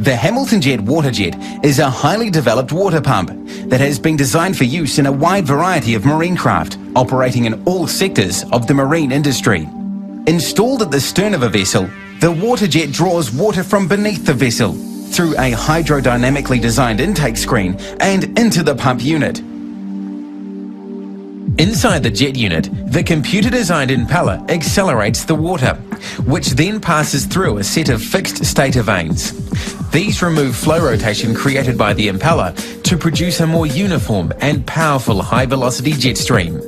The Hamilton Jet Waterjet is a highly developed water pump that has been designed for use in a wide variety of marine craft, operating in all sectors of the marine industry. Installed at the stern of a vessel, the Waterjet draws water from beneath the vessel through a hydrodynamically designed intake screen and into the pump unit. Inside the jet unit, the computer-designed impeller accelerates the water, which then passes through a set of fixed stator vanes. These remove flow rotation created by the impeller to produce a more uniform and powerful high-velocity jet stream.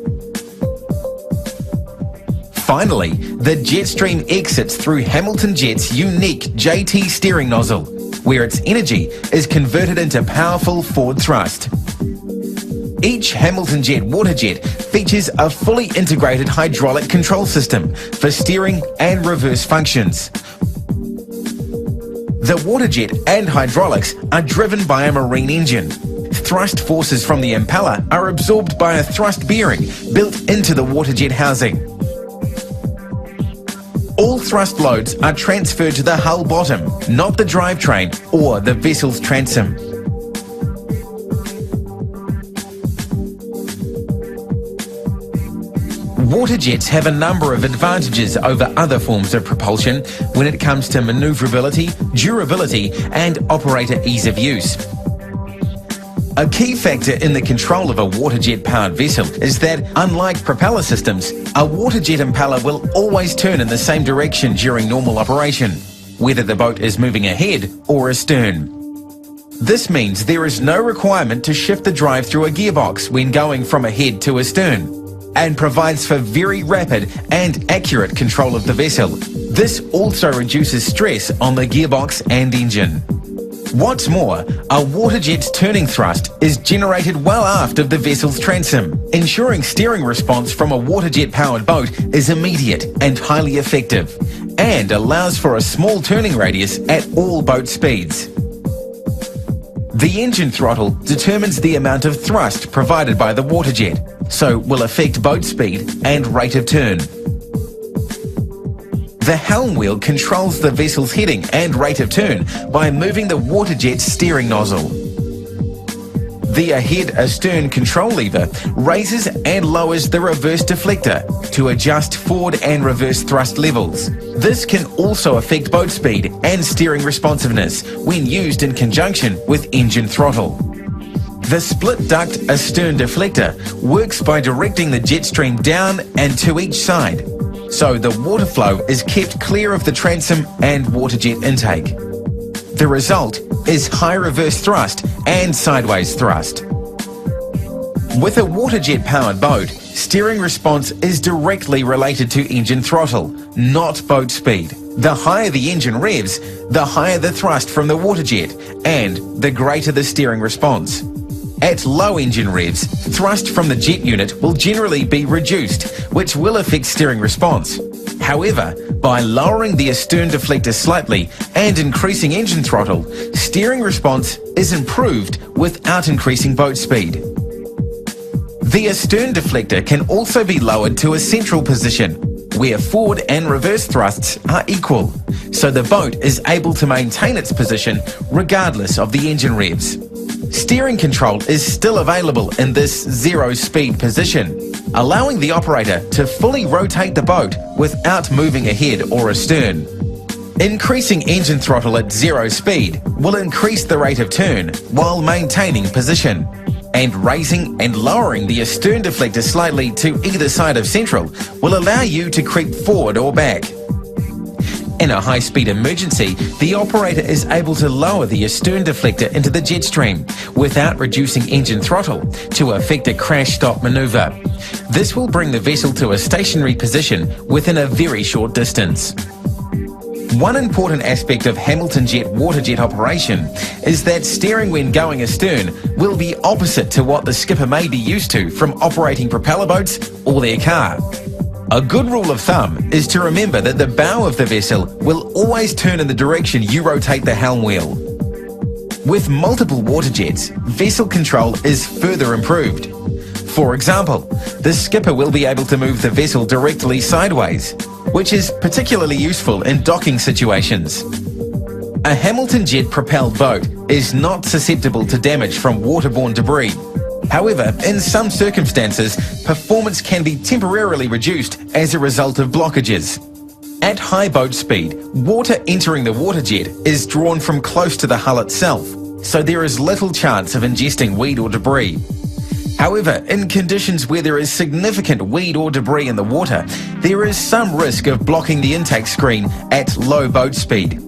Finally, the jet stream exits through Hamilton Jet's unique JT steering nozzle, where its energy is converted into powerful forward thrust. Each Hamilton Jet Waterjet features a fully integrated hydraulic control system for steering and reverse functions. The Waterjet and hydraulics are driven by a marine engine. Thrust forces from the impeller are absorbed by a thrust bearing built into the Waterjet housing. All thrust loads are transferred to the hull bottom, not the drivetrain or the vessel's transom. Waterjets have a number of advantages over other forms of propulsion when it comes to manoeuvrability, durability, and operator ease of use. A key factor in the control of a waterjet-powered vessel is that, unlike propeller systems, a waterjet impeller will always turn in the same direction during normal operation, whether the boat is moving ahead or astern. This means there is no requirement to shift the drive through a gearbox when going from ahead to astern, and provides for very rapid and accurate control of the vessel. This also reduces stress on the gearbox and engine. What's more, a waterjet's turning thrust is generated well aft of the vessel's transom, ensuring steering response from a waterjet-powered boat is immediate and highly effective, and allows for a small turning radius at all boat speeds. The engine throttle determines the amount of thrust provided by the waterjet, so will affect boat speed and rate of turn. The helm wheel controls the vessel's heading and rate of turn by moving the waterjet's steering nozzle. The ahead-astern control lever raises and lowers the reverse deflector to adjust forward and reverse thrust levels. This can also affect boat speed and steering responsiveness when used in conjunction with engine throttle. The split duct astern deflector works by directing the jet stream down and to each side, so the water flow is kept clear of the transom and waterjet intake. The result is high reverse thrust and sideways thrust. With a waterjet-powered boat, steering response is directly related to engine throttle, not boat speed. The higher the engine revs, the higher the thrust from the waterjet, and the greater the steering response. At low engine revs, thrust from the jet unit will generally be reduced, which will affect steering response. However, by lowering the astern deflector slightly and increasing engine throttle, steering response is improved without increasing boat speed. The astern deflector can also be lowered to a central position, where forward and reverse thrusts are equal, so the boat is able to maintain its position regardless of the engine revs. Steering control is still available in this zero-speed position, allowing the operator to fully rotate the boat without moving ahead or astern. Increasing engine throttle at zero speed will increase the rate of turn while maintaining position, and raising and lowering the astern deflector slightly to either side of central will allow you to creep forward or back. In a high-speed emergency, the operator is able to lower the astern deflector into the jet stream without reducing engine throttle to effect a crash-stop maneuver. This will bring the vessel to a stationary position within a very short distance. One important aspect of Hamilton Jet Waterjet operation is that steering when going astern will be opposite to what the skipper may be used to from operating propeller boats or their car. A good rule of thumb is to remember that the bow of the vessel will always turn in the direction you rotate the helm wheel. With multiple waterjets, vessel control is further improved. For example, the skipper will be able to move the vessel directly sideways, which is particularly useful in docking situations. A Hamilton jet-propelled boat is not susceptible to damage from waterborne debris. However, in some circumstances, performance can be temporarily reduced as a result of blockages. At high boat speed, water entering the Waterjet is drawn from close to the hull itself, so there is little chance of ingesting weed or debris. However, in conditions where there is significant weed or debris in the water, there is some risk of blocking the intake screen at low boat speed,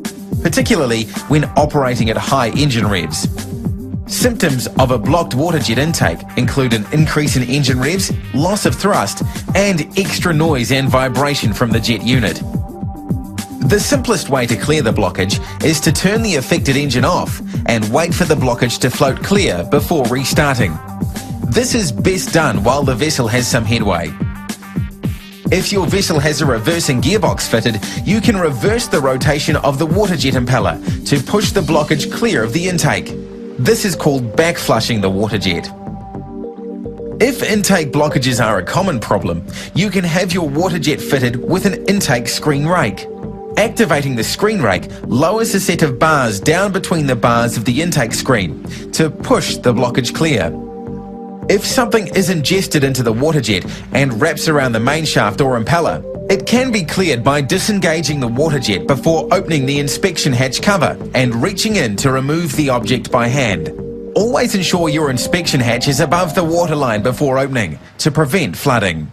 particularly when operating at high engine revs. Symptoms of a blocked Waterjet intake include an increase in engine revs, loss of thrust, and extra noise and vibration from the jet unit. The simplest way to clear the blockage is to turn the affected engine off and wait for the blockage to float clear before restarting. This is best done while the vessel has some headway. If your vessel has a reversing gearbox fitted, you can reverse the rotation of the Waterjet impeller to push the blockage clear of the intake. This is called backflushing the Waterjet. If intake blockages are a common problem, you can have your Waterjet fitted with an intake screen rake. Activating the screen rake lowers a set of bars down between the bars of the intake screen to push the blockage clear. If something is ingested into the Waterjet and wraps around the main shaft or impeller, it can be cleared by disengaging the Waterjet before opening the inspection hatch cover and reaching in to remove the object by hand. Always ensure your inspection hatch is above the waterline before opening to prevent flooding.